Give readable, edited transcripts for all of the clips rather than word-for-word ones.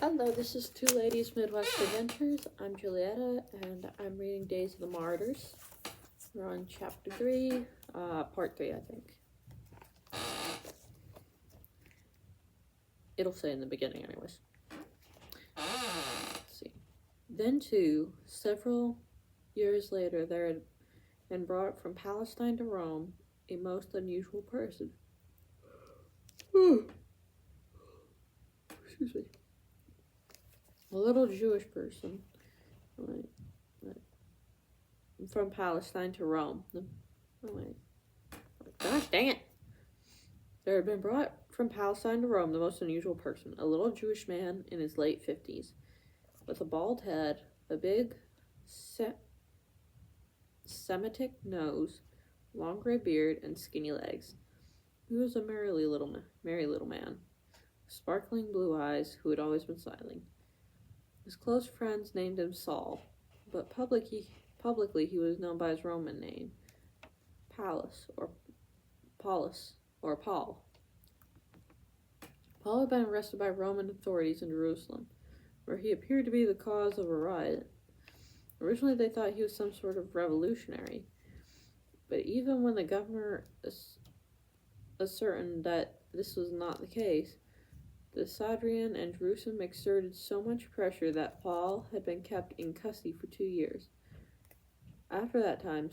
Hello, this is Two Ladies Midwest Adventures. I'm Julietta, and I'm reading Days of the Martyrs. We're on chapter 3, part 3, I think. It'll say in the beginning anyways. Let's see. Then too, several years later, there had been brought from Palestine to Rome a most unusual person. Excuse me. A little Jewish person from Palestine to Rome. Gosh dang it. There had been brought from Palestine to Rome the most unusual person, a little Jewish man in his late 50s, with a bald head, a big Semitic nose, long gray beard, and skinny legs. He was a merry little man, sparkling blue eyes, who had always been smiling. His close friends named him Saul, but publicly he was known by his Roman name, Paulus or Paul. Paul had been arrested by Roman authorities in Jerusalem, where he appeared to be the cause of a riot. Originally they thought he was some sort of revolutionary, but even when the governor ascertained that this was not the case, the Sanhedrin and Jerusalem exerted so much pressure that Paul had been kept in custody for 2 years. After that time,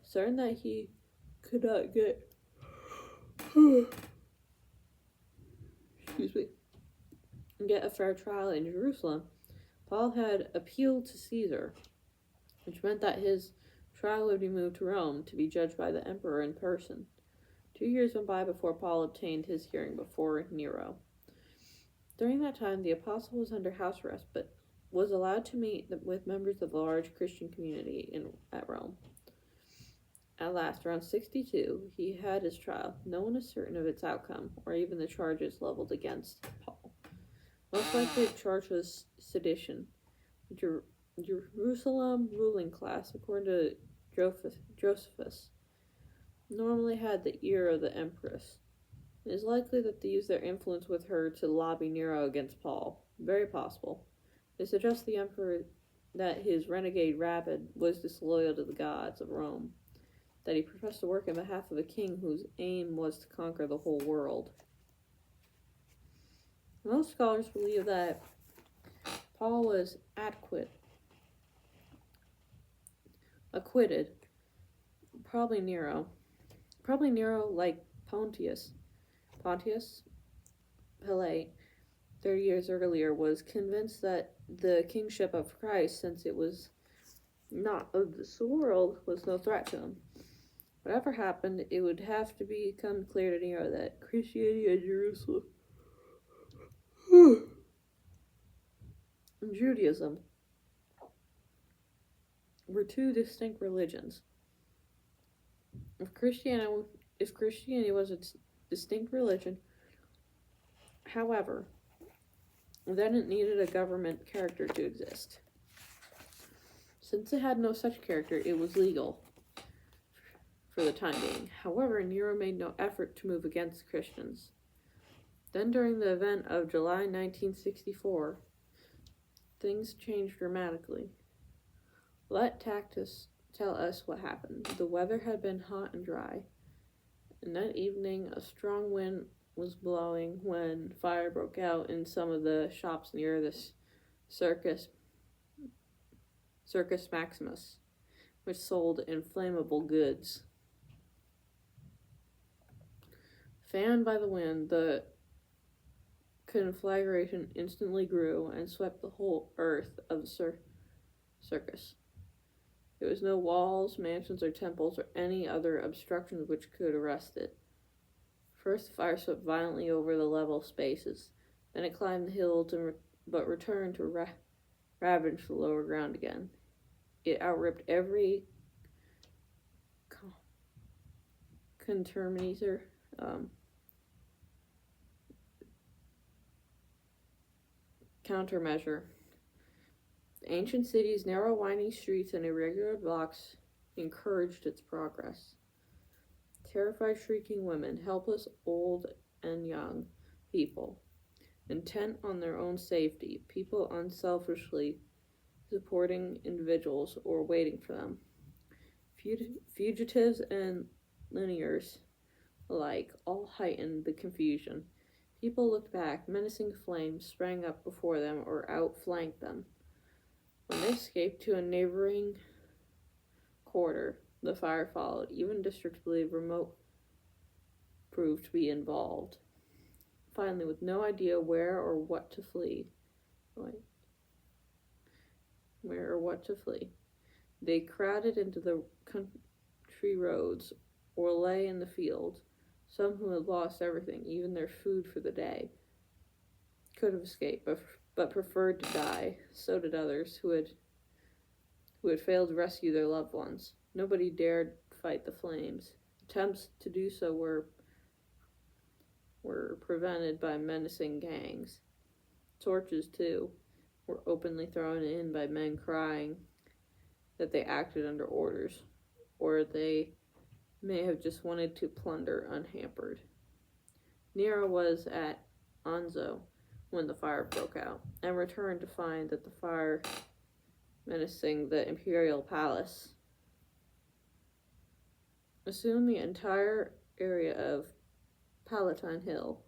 certain that he could not get a fair trial in Jerusalem, Paul had appealed to Caesar, which meant that his trial would be moved to Rome to be judged by the emperor in person. 2 years went by before Paul obtained his hearing before Nero. During that time, the apostle was under house arrest, but was allowed to meet with members of the large Christian community at Rome. At last, around 62, he had his trial. No one is certain of its outcome, or even the charges leveled against Paul. Most likely the charge was sedition. Jerusalem ruling class, according to Josephus, normally had the ear of the empress. It is likely that they used their influence with her to lobby Nero against Paul. Very possible. They suggest the emperor that his renegade rabid was disloyal to the gods of Rome, that he professed to work on behalf of a king whose aim was to conquer the whole world. Most scholars believe that Paul was acquitted. Probably Nero, like Pontius Pilate 30 years earlier, was convinced that the kingship of Christ, since it was not of this world, was no threat to him. Whatever happened, it would have to become clear to Nero that Christianity and Jerusalem and Judaism were two distinct religions. If Christianity was a distinct religion, however, then it needed a government character to exist. Since it had no such character, it was legal for the time being. However, Nero made no effort to move against Christians. Then, during the event of July 1964, things changed dramatically. Let Tacitus tell us what happened. The weather had been hot and dry, and that evening a strong wind was blowing when fire broke out in some of the shops near the Circus Maximus, which sold inflammable goods. Fanned by the wind, the conflagration instantly grew and swept the whole earth of the circus. There was no walls, mansions, or temples, or any other obstructions which could arrest it. First, the fire swept violently over the level spaces. Then it climbed the hills, but returned to ravage the lower ground again. It outripped every countermeasure. The ancient city's narrow, winding streets and irregular blocks encouraged its progress. Terrified, shrieking women, helpless, old and young people, intent on their own safety, people unselfishly supporting individuals or waiting for them. Fugitives and linears alike all heightened the confusion. People looked back, menacing flames sprang up before them or outflanked them. When they escaped to a neighboring quarter, the fire followed. Even districts believed remote proved to be involved. Finally, with no idea where or what to flee, they crowded into the country roads or lay in the fields. Some who had lost everything, even their food for the day, could have escaped, but preferred to die. So did others who had failed to rescue their loved ones. Nobody dared fight the flames. Attempts to do so were prevented by menacing gangs. Torches, too, were openly thrown in by men crying that they acted under orders, or they may have just wanted to plunder unhampered. Nero was at Anzo when the fire broke out, and returned to find that the fire menacing the imperial palace assumed the entire area of Palatine Hill,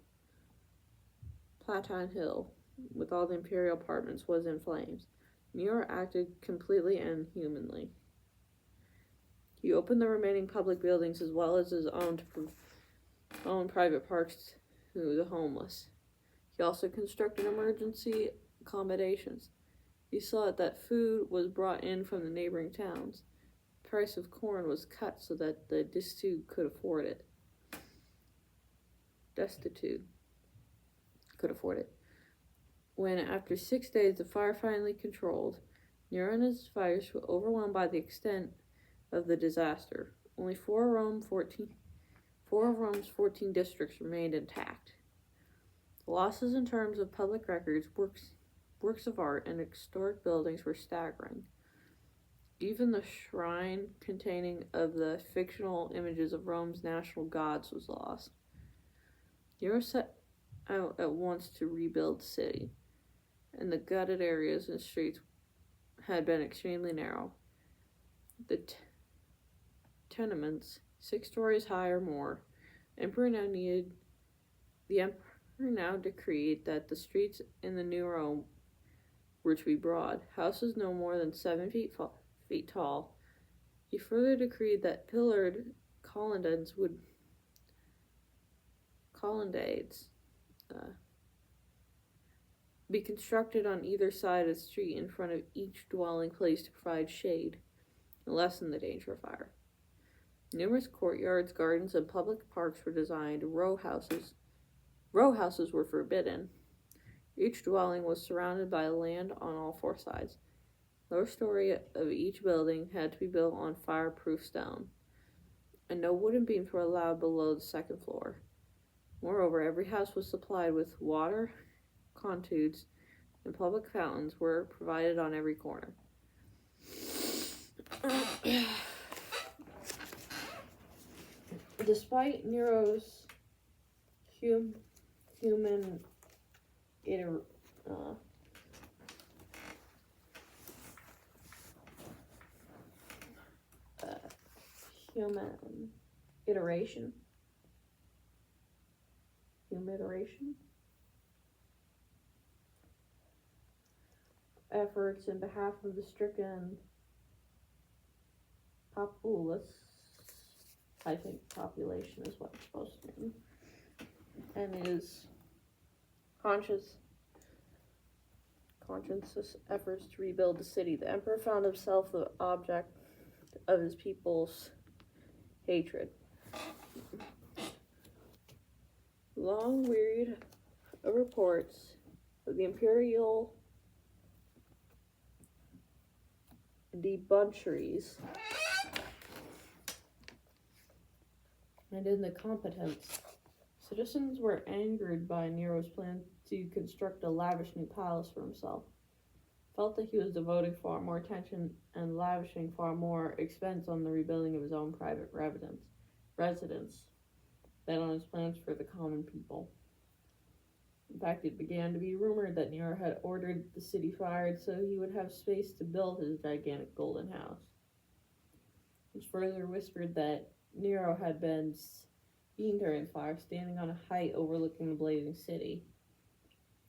with all the imperial apartments, was in flames. Nero acted completely and inhumanly. He opened the remaining public buildings as well as his own private parks to the homeless. He also constructed emergency accommodations. He saw that food was brought in from the neighboring towns. The price of corn was cut so that the destitute could afford it. When, after 6 days, the fire finally controlled, Nero and his advisors were overwhelmed by the extent of the disaster. Only four of Rome's 14 districts remained intact. The losses in terms of public records, works of art, and historic buildings were staggering. Even the shrine containing of the fictional images of Rome's national gods was lost. Nero set out at once to rebuild the city, and the gutted areas and streets had been extremely narrow. The tenements, 6 stories high or more, the emperor now decreed that the streets in the new Rome were to be broad, houses no more than 7 feet tall. He further decreed that pillared colonnades be constructed on either side of the street in front of each dwelling place to provide shade and lessen the danger of fire. Numerous courtyards, gardens, and public parks were designed. Row houses were forbidden. Each dwelling was surrounded by land on all 4 sides. The lower story of each building had to be built on fireproof stone, and no wooden beams were allowed below the 2nd floor. Moreover, every house was supplied with water, conduits, and public fountains were provided on every corner. Despite Nero's human iteration efforts in behalf of the stricken populace, I think population is what it's supposed to mean, and his conscious efforts to rebuild the city, the emperor found himself the object of his people's hatred. Long wearied of reports of the imperial debaucheries and incompetence, citizens were angered by Nero's plan to construct a lavish new palace for himself. Felt that he was devoting far more attention and lavishing far more expense on the rebuilding of his own private residence than on his plans for the common people. In fact, it began to be rumored that Nero had ordered the city fired so he would have space to build his gigantic golden house. It was further whispered that Nero had been seen during the fire, standing on a height overlooking the blazing city,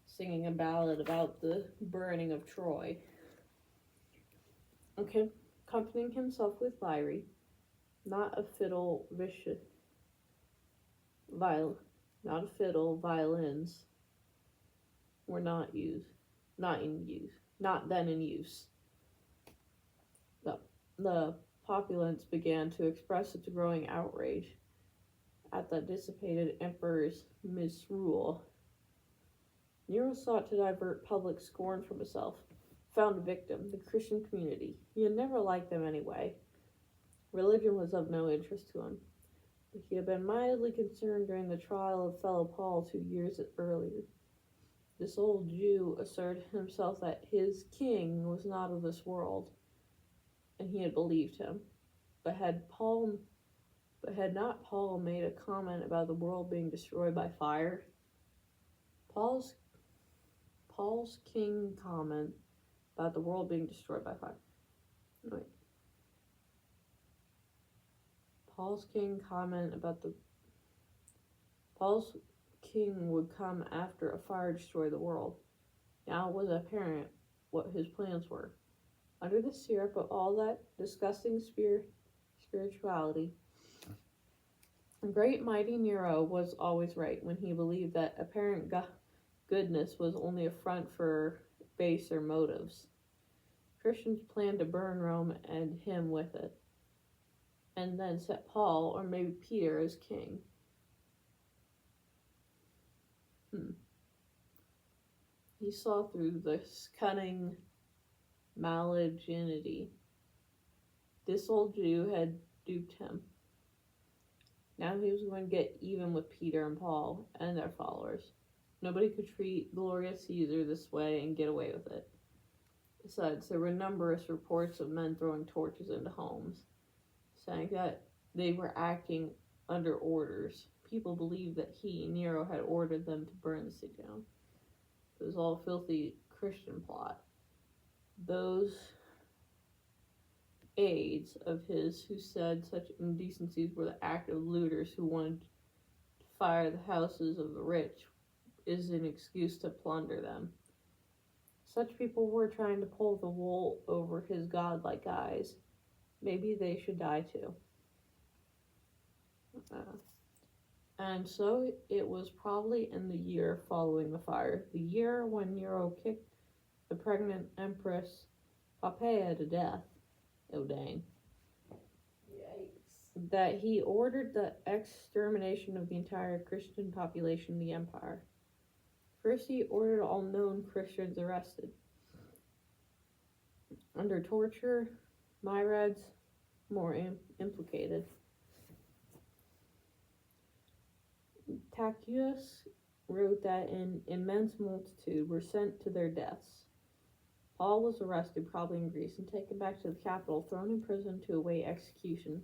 singing a ballad about the burning of Troy. Accompanying himself with lyre, not a fiddle, violins were not then in use. The populace began to express its growing outrage at the dissipated emperor's misrule. Nero sought to divert public scorn from himself, found a victim, the Christian community. He had never liked them anyway. Religion was of no interest to him, but he had been mildly concerned during the trial of fellow Paul 2 years earlier. This old Jew asserted himself that his king was not of this world, and he had believed him. But had not Paul made a comment about the world being destroyed by fire? Paul's king comment about the world being destroyed by fire. Wait. Paul's king would come after a fire destroyed the world. Now it was apparent what his plans were. Under the syrup of all that disgusting spirituality, the great mighty Nero was always right when he believed that apparent goodness was only a front for baser motives. Christians planned to burn Rome and him with it, and then set Paul, or maybe Peter, as king. He saw through this cunning malignity. This old Jew had duped him. Now he was going to get even with Peter and Paul and their followers. Nobody could treat glorious Caesar this way and get away with it. Besides, there were numerous reports of men throwing torches into homes, saying that they were acting under orders. People believed that he, Nero, had ordered them to burn the city down. It was all a filthy Christian plot. Those aides of his who said such indecencies were the active looters who wanted to fire the houses of the rich is an excuse to plunder them. Such people were trying to pull the wool over his godlike eyes. Maybe they should die too. And so it was probably in the year following the fire, the year when Nero kicked the pregnant Empress Poppaea to death. Oh dang. Yikes. That he ordered the extermination of the entire Christian population of the empire. First, he ordered all known Christians arrested. Under torture, myriads more implicated. Tacitus wrote that an immense multitude were sent to their deaths. Paul was arrested, probably in Greece, and taken back to the capital, thrown in prison to await execution.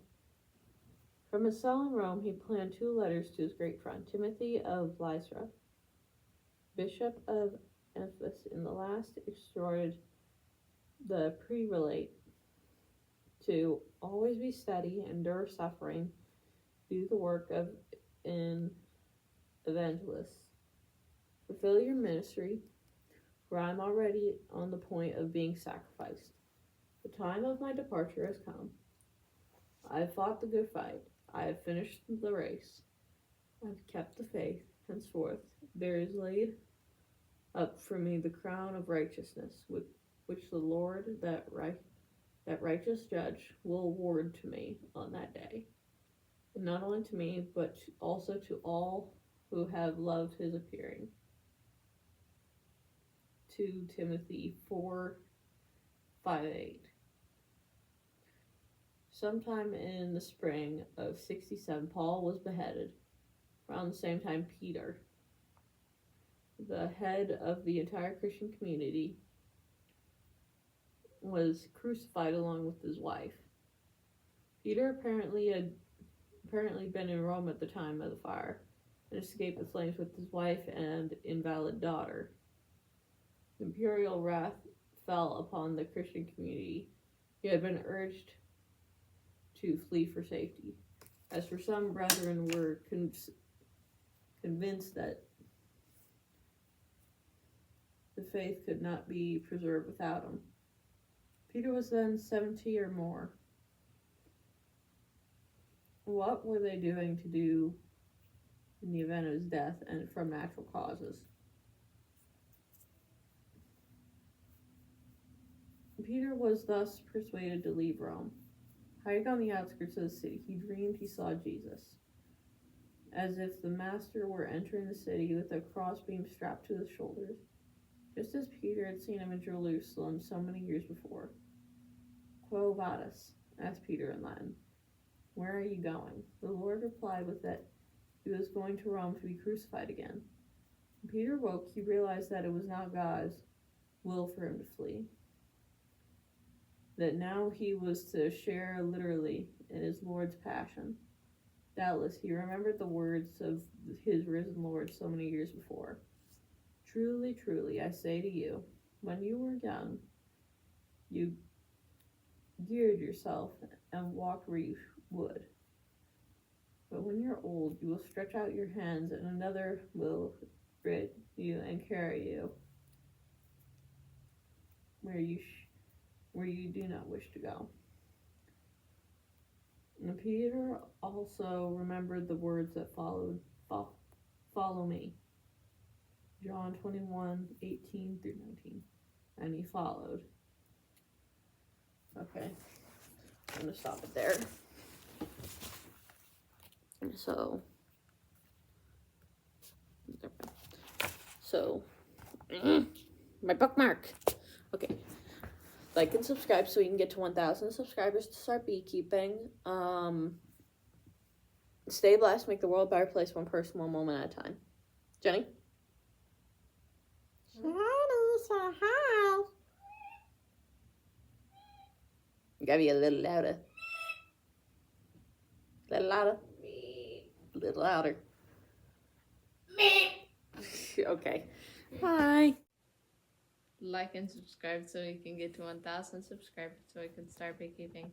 From his cell in Rome, he planned 2 letters to his great friend, Timothy of Lystra, Bishop of Ephesus. In the last, exhorted the prelate to always be steady, endure suffering, do the work of an evangelist, fulfill your ministry, for I am already on the point of being sacrificed. The time of my departure has come. I have fought the good fight. I have finished the race. I have kept the faith. Henceforth, there is laid up for me the crown of righteousness, which the Lord, that righteous judge, will award to me on that day. And not only to me, but also to all who have loved his appearing. 2 Timothy 4:5-8. Sometime in the spring of 67, Paul was beheaded. Around the same time, Peter, the head of the entire Christian community, was crucified along with his wife. Peter apparently had been in Rome at the time of the fire. and escaped the flames with his wife and invalid daughter. Imperial wrath fell upon the Christian community, who had been urged to flee for safety. As for some, brethren were convinced that the faith could not be preserved without him. Peter was then 70 or more. What were they doing to do in the event of his death and from natural causes? Peter was thus persuaded to leave Rome. Hiding on the outskirts of the city, he dreamed he saw Jesus, as if the Master were entering the city with a crossbeam strapped to his shoulders, just as Peter had seen him in Jerusalem so many years before. Quo vadis? Asked Peter in Latin. Where are you going? The Lord replied with that he was going to Rome to be crucified again. When Peter woke, he realized that it was not God's will for him to flee, that now he was to share literally in his Lord's passion. Doubtless, he remembered the words of his risen Lord so many years before. Truly, truly, I say to you, when you were young, you geared yourself and walked where you would. But when you're old, you will stretch out your hands, and another will rid you and carry you where you do not wish to go. And Peter also remembered the words that followed, follow me. John 21:18 through 19. And he followed. Okay, I'm going to stop it there. So, my bookmark. Okay, like and subscribe so we can get to 1,000 subscribers to start beekeeping. Stay blessed, make the world a better place, one person, one moment at a time. Jenny? You gotta be a little louder. A little louder. A little louder. Okay. Bye. Like and subscribe so we can get to 1,000 subscribers so we can start beekeeping.